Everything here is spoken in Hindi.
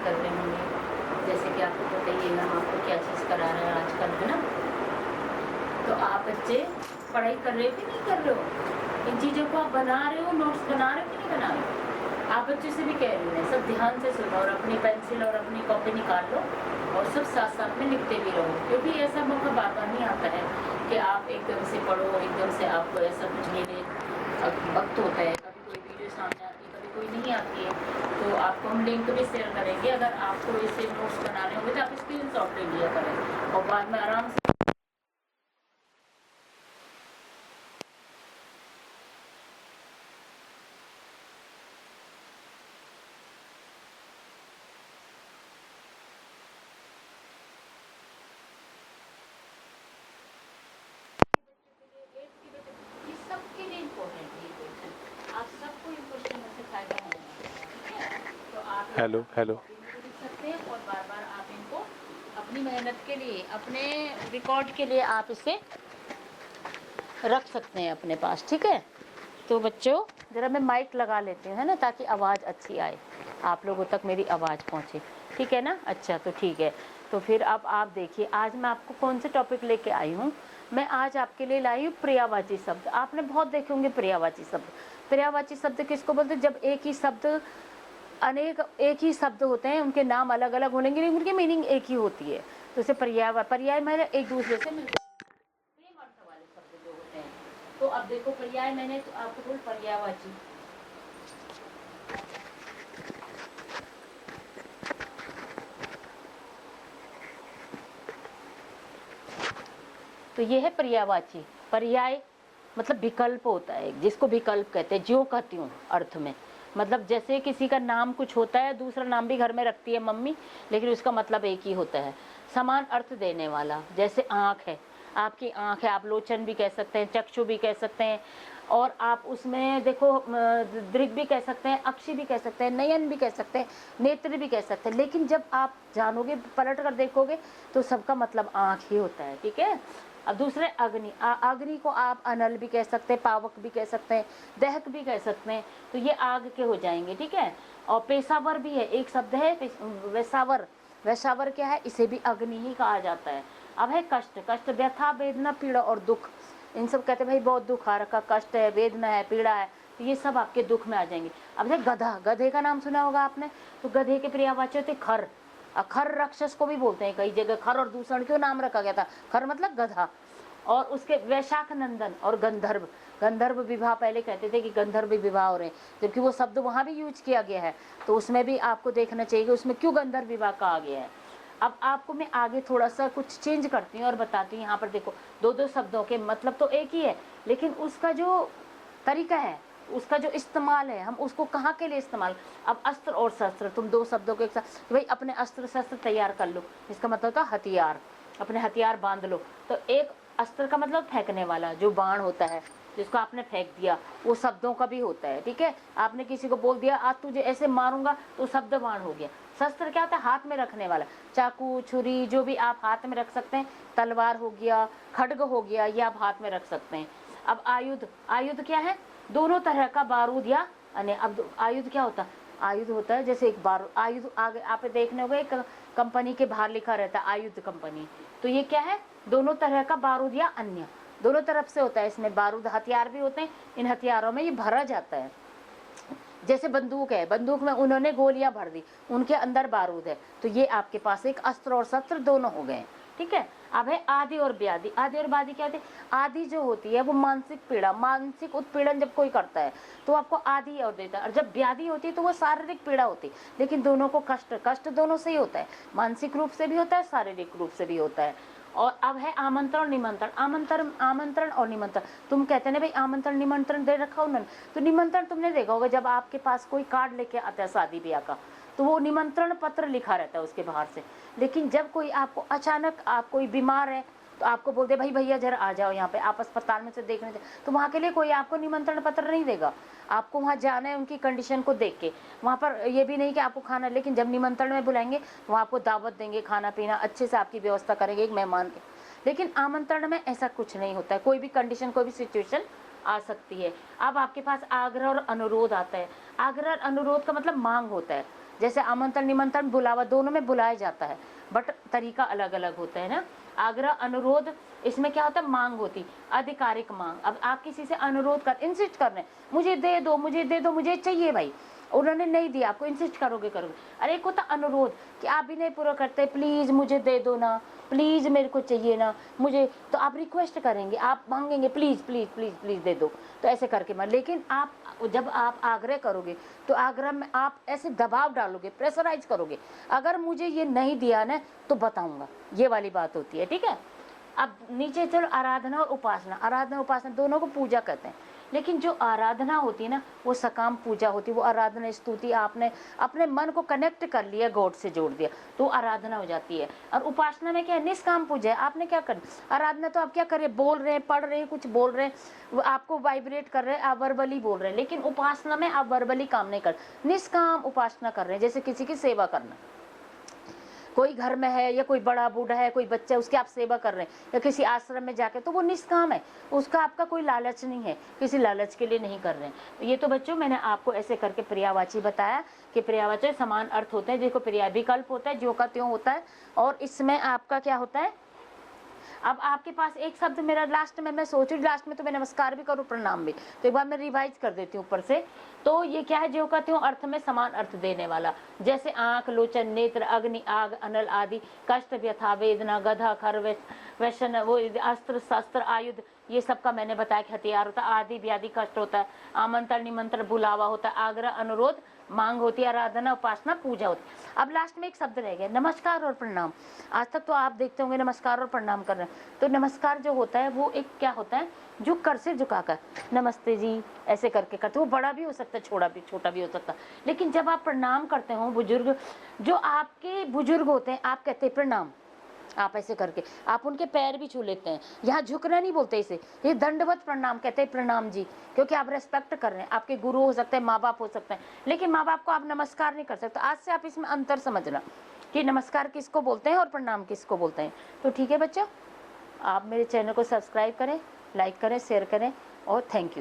कर रहे होंगे, जैसे कि आपको पता ही है हम आपको क्या चीज़ करा रहे हैं आजकल, है ना। तो आप बच्चे पढ़ाई कर रहे हो कि नहीं कर रहे हो, इन चीज़ों को आप बना रहे हो, नोट्स बना रहे हो कि नहीं बना रहे हो। आप बच्चों से भी कह रही हैं सब ध्यान से सुनो और अपनी पेंसिल और अपनी कॉपी निकाल लो और सब साथ साथ में लिखते भी रहो, क्योंकि ऐसा मौका बार बार नहीं आता है कि आप एकदम से पढ़ो, एकदम से आपको ऐसा कुछ लेने वक्त होता है, कभी कोई वीडियो सामने आती है, कभी कोई नहीं आती है। तो आपको हम लिंक भी शेयर करेंगे, अगर आपको इसे नोट्स बनाने होंगे तो आप स्क्रीनशॉट ले लिया करें और बाद में आराम से हेलो हेलो लिख सकते हैं और बार बार आप इनको अपनी मेहनत के लिए, अपने रिकॉर्ड के लिए आप इसे रख सकते हैं अपने पास, ठीक है। तो बच्चों ज़रा मैं माइक लगा लेती हूँ, है ना, ताकि आवाज़ अच्छी आए, आप लोगों तक मेरी आवाज़ पहुँचे, ठीक है ना। अच्छा तो ठीक है, तो फिर अब आप देखिए आज मैं आपको कौन से टॉपिक लेके आई हूँ। मैं आज आपके लिए लाई हूँ पर्यायवाची शब्द। आपने बहुत देखे होंगे पर्यायवाची शब्द। पर्यायवाची शब्द किसको बोलते हैं, जब एक ही शब्द एक ही शब्द होते हैं, उनके नाम अलग अलग होंगे लेकिन उनकी मीनिंग एक ही होती है, तो इसे पर्याय मैंने एक दूसरे से मिलते सेम अर्थ वाले शब्द जो होते हैं। तो अब देखो पर्याय मैंने तो आपको बोल पर्यायवाची, तो ये है पर्यायवाची। पर्याय मतलब विकल्प होता है, जिसको विकल्प कहते हैं, ज्यों का त्यों अर्थ में। मतलब जैसे किसी का नाम कुछ होता है, दूसरा नाम भी घर में रखती है मम्मी, लेकिन उसका मतलब एक ही होता है, समान अर्थ देने वाला। जैसे आँख है, आपकी आँख है, आप लोचन भी कह सकते हैं, चक्षु भी कह सकते हैं, और आप उसमें देखो दृग भी कह सकते हैं, अक्षि भी कह सकते हैं, नयन भी कह सकते हैं, नेत्र भी कह सकते हैं। लेकिन जब आप जानोगे, पलट कर देखोगे, तो सबका मतलब आँख ही होता है, ठीक है। अब दूसरे अग्नि, अग्नि को आप अनल भी कह सकते हैं, पावक भी कह सकते हैं, दहक भी कह सकते हैं, तो ये आग के हो जाएंगे, ठीक है। और पेशावर भी है, एक शब्द है वैसावर। वैसावर क्या है, इसे भी अग्नि ही कहा जाता है। अब है कष्ट, कष्ट व्यथा वेदना पीड़ा और दुख, इन सब कहते हैं भाई बहुत दुख आ रखा, कष्ट है, वेदना है, पीड़ा है, तो ये सब आपके दुख में आ जाएंगे। अब है गधा, गधे का नाम सुना होगा आपने, तो गधे के पर्यायवाची होते खर। खर राक्षस को भी बोलते हैं कई जगह, खर और दूषण क्यों नाम रखा गया था, खर मतलब गधा। और उसके वैशाख नंदन और गंधर्व, गंधर्व विवाह पहले कहते थे कि गंधर्व विवाह हो रहे हैं, जबकि वो शब्द वहाँ भी यूज किया गया है, तो उसमें भी आपको देखना चाहिए कि उसमें क्यों गंधर्व विवाह कहा गया है। अब आपको मैं आगे थोड़ा सा कुछ चेंज करती हूँ और बताती हूँ। यहाँ पर देखो दो दो शब्दों के मतलब तो एक ही है, लेकिन उसका जो तरीका है, उसका जो इस्तेमाल है, हम उसको कहाँ के लिए इस्तेमाल। अब अस्त्र और शस्त्र, तुम दो शब्दों के एक साथ, भाई अपने अस्त्र शस्त्र तैयार कर लो, इसका मतलब होता है हथियार, अपने हथियार बांध लो। तो एक अस्त्र का मतलब फेंकने वाला, जो बाण होता है जिसको आपने फेंक दिया, वो शब्दों का भी होता है, ठीक है। आपने किसी को बोल दिया आज तुझे ऐसे मारूंगा, तो शब्द बाण हो गया। शस्त्र क्या होता है, हाथ में रखने वाला, चाकू छुरी जो भी आप हाथ में रख सकते हैं, तलवार हो गया, खड्ग हो गया, ये आप हाथ में रख सकते हैं। अब आयुध, आयुध क्या है, दोनों तरह का बारूद या अन्य। अब आयुध क्या होता है, आयुध होता है जैसे एक बारूद, आयुध आगे आप देखने होगा एक कंपनी के बाहर लिखा रहता है आयुध कंपनी, तो ये क्या है, दोनों तरह का बारूद या अन्य, दोनों तरफ से होता है। इसमें बारूद हथियार भी होते हैं, इन हथियारों में ये भरा जाता है। जैसे बंदूक है, बंदूक में उन्होंने गोलियां भर दी, उनके अंदर बारूद है, तो ये आपके पास एक अस्त्र और शस्त्र दोनों हो गए, ठीक है। अब है आदि और व्याधि। आदि और व्याधि क्या होती है, आदि जो होती है वो मानसिक पीड़ा, मानसिक उत्पीड़न जब कोई करता है तो आपको आदि और देता है, और जब व्याधि होती है तो वो शारीरिक पीड़ा होती है। लेकिन दोनों को कष्ट, कष्ट दोनों से ही होता है, मानसिक रूप से भी होता है, शारीरिक रूप से भी होता है। और अब है आमंत्रण और निमंत्रण। आमंत्रण, आमंत्रण और निमंत्रण, तुम कहते हैं ना भाई आमंत्रण निमंत्रण दे रखा उन्होंने, तो निमंत्रण तुमने देखा होगा जब आपके पास कोई कार्ड लेके आता है शादी ब्याह का, तो वो निमंत्रण पत्र लिखा रहता है उसके बाहर से। लेकिन जब कोई आपको अचानक, आप कोई बीमार है तो आपको बोल दे भाई भैया जरा आ जाओ यहाँ पे, आप अस्पताल में से देखने से, तो वहाँ के लिए कोई आपको निमंत्रण पत्र नहीं देगा। आपको वहाँ जाना है उनकी कंडीशन को देख के, वहाँ पर ये भी नहीं कि आपको खाना, लेकिन जब निमंत्रण में बुलाएंगे तो वहाँ आपको दावत देंगे, खाना पीना अच्छे से आपकी व्यवस्था करेंगे एक मेहमान के। लेकिन आमंत्रण में ऐसा कुछ नहीं होता है, कोई भी कंडीशन, कोई भी सिचुएशन आ सकती है। अब आपके पास आग्रह और अनुरोध आता है। आग्रह और अनुरोध का मतलब मांग होता है, जैसे आमंत्रण निमंत्रण बुलावा दोनों में बुलाया जाता है, बट तरीका अलग अलग होता है ना। आग्रह अनुरोध, इसमें क्या होता है, मांग होती, आधिकारिक मांग। अब आप किसी से अनुरोध कर, इंसिस्ट कर रहे हैं, मुझे दे दो, मुझे दे दो, मुझे चाहिए भाई, उन्होंने नहीं दिया, आपको इंसिस्ट करोगे करोगे। अरे एक होता अनुरोध कि आप भी नहीं पूरा करते, प्लीज मुझे दे दो ना, प्लीज मेरे को चाहिए ना, मुझे, तो आप रिक्वेस्ट करेंगे, आप मांगेंगे, प्लीज प्लीज प्लीज प्लीज दे दो, तो ऐसे करके मत। लेकिन आप जब आप आग्रह करोगे तो आग्रह में आप ऐसे दबाव डालोगे, प्रेशराइज करोगे, अगर मुझे ये नहीं दिया ना तो बताऊंगा, ये वाली बात होती है, ठीक है। अब नीचे चलो, आराधना और उपासना। आराधना उपासना दोनों को पूजा कहते हैं, लेकिन जो आराधना होती है ना वो सकाम पूजा होती है, वो आराधना स्तुति, आपने अपने मन को कनेक्ट कर लिया, गॉड से जोड़ दिया, तो आराधना हो जाती है। और उपासना में क्या है, निष्काम पूजा है, आपने क्या करना। आराधना तो आप क्या कर रहे हैं, बोल रहे हैं, पढ़ रहे हैं, कुछ बोल रहे हैं, वो आपको वाइब्रेट कर रहे हैं, आप वर्बली बोल रहे हैं, लेकिन उपासना में आप वर्बली काम नहीं कर, निष्काम उपासना कर रहे हैं, जैसे किसी की सेवा करना। कोई घर में है या कोई बड़ा बूढ़ा है, कोई बच्चा, उसकी आप सेवा कर रहे हैं, या किसी आश्रम में जाके, तो वो निष्काम है, उसका आपका कोई लालच नहीं है, किसी लालच के लिए नहीं कर रहे हैं। ये तो बच्चों मैंने आपको ऐसे करके पर्यायवाची बताया कि पर्यायवाची समान अर्थ होते हैं, जिसको पर्याय विकल्प होता है, जो का त्यों होता है, और इसमें आपका क्या होता है। अब आपके पास एक शब्द मेरा लास्ट में, मैं सोच रही लास्ट में तो मैं नमस्कार भी करूँ, प्रणाम भी, तो एक बार मैं रिवाइज कर देती हूँ ऊपर से। तो ये क्या है, जो कहती हूँ अर्थ में समान अर्थ देने वाला, जैसे आंख, लोचन, नेत्र, अग्नि, आग, अनल आदि, कष्ट, व्यथा, वेदना, गधा, खर, वैशन, वो अस्त्र, शस्त्र, आयुध, ये सब का मैंने बताया कि हथियार होता है, आदि व्याधि कष्ट होता है, आमंत्रण निमंत्रण बुलावा होता है, आग्रह अनुरोध मांग होती है, आराधना उपासना पूजा होती है। अब लास्ट में एक शब्द रह गया, नमस्कार और प्रणाम। आज तक तो आप देखते होंगे नमस्कार और प्रणाम कर रहे हैं, तो नमस्कार जो होता है वो एक क्या होता है, जो कर से झुकाकर नमस्ते जी ऐसे करके करते, वो बड़ा भी हो सकता है, छोटा भी हो सकता है। लेकिन जब आप प्रणाम करते हो, बुजुर्ग जो आपके बुजुर्ग होते हैं, आप कहते हैं प्रणाम, आप ऐसे करके आप उनके पैर भी छू लेते हैं। यहाँ झुकना नहीं बोलते इसे, ये दंडवत प्रणाम कहते हैं, प्रणाम जी, क्योंकि आप रेस्पेक्ट कर रहे हैं। आपके गुरु हो सकते हैं, माँ बाप हो सकते हैं, लेकिन माँ बाप को आप नमस्कार नहीं कर सकते। आज से आप इसमें अंतर समझना कि नमस्कार किसको बोलते हैं और प्रणाम किसको बोलते हैं। तो ठीक है बच्चों, आप मेरे चैनल को सब्सक्राइब करें, लाइक करें, शेयर करें, और थैंक यू।